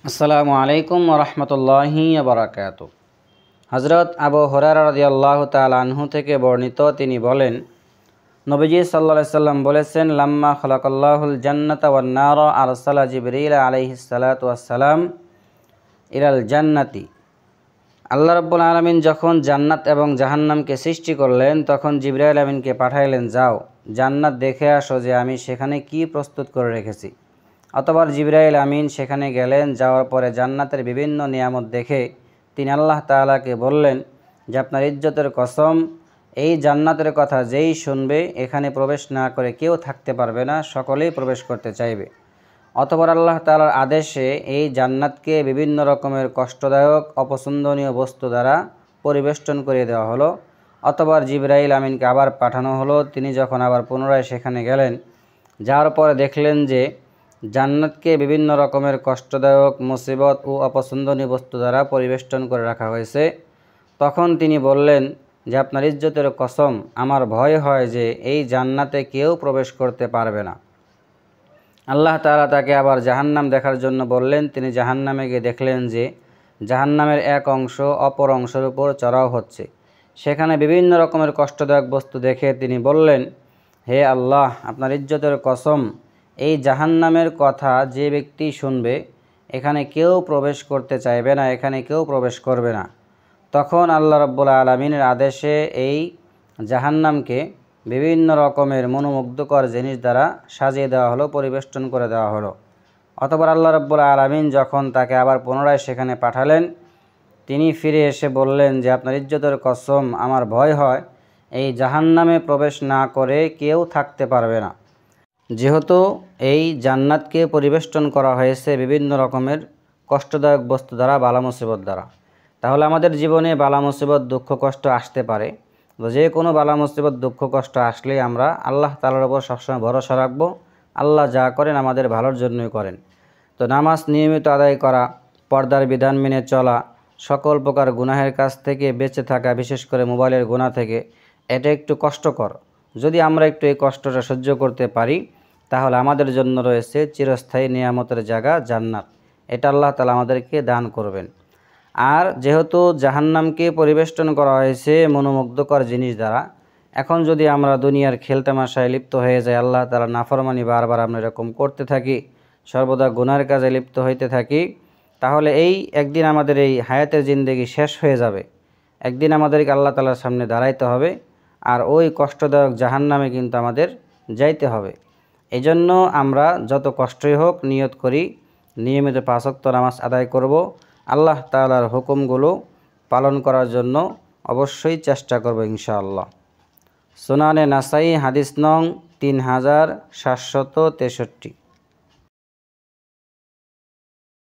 আসসালামু আলাইকুম ওয়া রাহমাতুল্লাহি ওয়া বারাকাতুহু। হযরত আবু হুরায়রা রাদিয়াল্লাহু তাআলা আনহু থেকে বর্ণিত, তিনি বলেন, নবীজি সাল্লাল্লাহু আলাইহি সাল্লাম বলেছেন, লাম্মা খালাকাল্লাহুল জান্নাতা ওয়ান নারা আরসালা জিবরিল আলাইহিস সালাতু ওয়াস সালাম ইলাল জান্নাতি। আল্লাহ রাব্বুল আলামিন যখন জান্নাত এবং জাহান্নামকে সৃষ্টি করলেন, তখন জিবরাইল আমিনকে পাঠাইলেন, যাও জান্নাত দেখে আসো যে আমি সেখানে কি প্রস্তুত করে রেখেছি। অতঃপর জিবরাইল আমিন সেখানে গেলেন। যাওয়ার পরে জান্নাতের বিভিন্ন নিয়ামত দেখে তিনি আল্লাহ তাআলাকে বললেন যে, আপনার ইজ্জতের কসম, এই জান্নাতের কথা যেই শুনবে এখানে প্রবেশ না করে কেউ থাকতে পারবে না, সকলেই প্রবেশ করতে চাইবে। অতঃপর আল্লাহ তাআলার আদেশে এই জান্নাতকে বিভিন্ন রকমের কষ্টদায়ক অপছন্দনীয় বস্তু দ্বারা পরিবেষ্টন করে দেওয়া হলো। অতঃপর জিবরাইল আমিনকে আবার পাঠানো হলো। তিনি যখন আবার পুনরায় সেখানে গেলেন, যাওয়ার পরে দেখলেন যে জান্নাতকে বিভিন্ন রকমের কষ্টদায়ক মুসিবত ও অপছন্দনীয় বস্তু দ্বারা পরিবেষ্টন করে রাখা হয়েছে। তখন তিনি বললেন যে, আপনার ইজ্জতের কসম, আমার ভয় হয় যে এই জান্নাতে কেউ প্রবেশ করতে পারবে না। আল্লাহ তাআলা তাকে আবার জাহান্নাম দেখার জন্য বললেন। তিনি জাহান্নামে গিয়ে দেখলেন যে জাহান্নামের এক অংশ অপর অংশের উপর চড়াও হচ্ছে। সেখানে বিভিন্ন রকমের কষ্টদায়ক বস্তু দেখে তিনি বললেন, হে আল্লাহ, আপনার ইজ্জতের কসম, এই জাহান্নামের কথা যে ব্যক্তি শুনবে এখানে কেউ প্রবেশ করতে চাইবে না, এখানে কেউ প্রবেশ করবে না। তখন আল্লাহ রাব্বুল আলামিনের আদেশে এই জাহান্নামকে বিভিন্ন রকমের মনোমুগ্ধকর জিনিস দ্বারা সাজিয়ে দেওয়া হলো, পরিবেষ্টন করে দেওয়া হলো। অতঃপর আল্লাহ রাব্বুল আলামিন যখন তাকে আবার পুনরায় সেখানে পাঠালেন, তিনি ফিরে এসে বললেন যে, আপনার ইজ্জতের কসম, আমার ভয় হয় এই জাহান্নামে প্রবেশ না করে কেউ থাকতে পারবে না। যেহেতু এই জান্নাতকে পরিবেষ্টন করা হয়েছে বিভিন্ন রকমের কষ্টদায়ক বস্তু দ্বারা, বালা মুসিবত দ্বারা, তাহলে আমাদের জীবনে বালা মুসিবত দুঃখ কষ্ট আসতে পারে। যে কোনো বালা মুসিবত দুঃখ কষ্ট আসলে আমরা আল্লাহ তাআলার উপর সবসময় ভরসা রাখব। আল্লাহ যা করেন আমাদের ভালোর জন্যই করেন। তো নামাজ নিয়মিত আদায় করা, পর্দার বিধান মেনে চলা, সকল প্রকার গুনাহের কাছ থেকে বেঁচে থাকা, বিশেষ করে মোবাইলের গুনাহ থেকে, এটা একটু কষ্টকর। যদি আমরা একটু এই কষ্টটা সহ্য করতে পারি, তাহলে আমাদের জন্য রয়েছে চিরস্থায়ী নিয়ামতের জায়গা জান্নাত। এটা আল্লাহ তাআলা আমাদেরকে দান করবেন। আর যেহেতু জাহান্নামকে পরিবেষ্টন করা হয়েছে মনোমুগ্ধকর জিনিস দ্বারা, এখন যদি আমরা দুনিয়ার খেলতামাশায় লিপ্ত হয়ে যাই, আল্লাহ তাআলা নাফরমানি বারবার আমরা এরকম করতে থাকি, সর্বদা গুনার কাজে লিপ্ত হইতে থাকি, তাহলে এই একদিন আমাদের এই হায়াতের জিন্দেগি শেষ হয়ে যাবে। একদিন আমাদেরকে আল্লাহ তাআলার সামনে দাঁড়াইতে হবে, আর ওই কষ্টদায়ক জাহান্নামে কিন্তু আমাদের যাইতে হবে। এই জন্য আমরা যত কষ্টই হোক নিয়ত করি নিয়মিত 5 ওয়াক্ত নামাজ আদায় করব, আল্লাহ তাআলার হুকুমগুলো পালন করার জন্য অবশ্যই চেষ্টা করব ইনশাআল্লাহ। সুনানে নাসাই হাদিস নং 3763।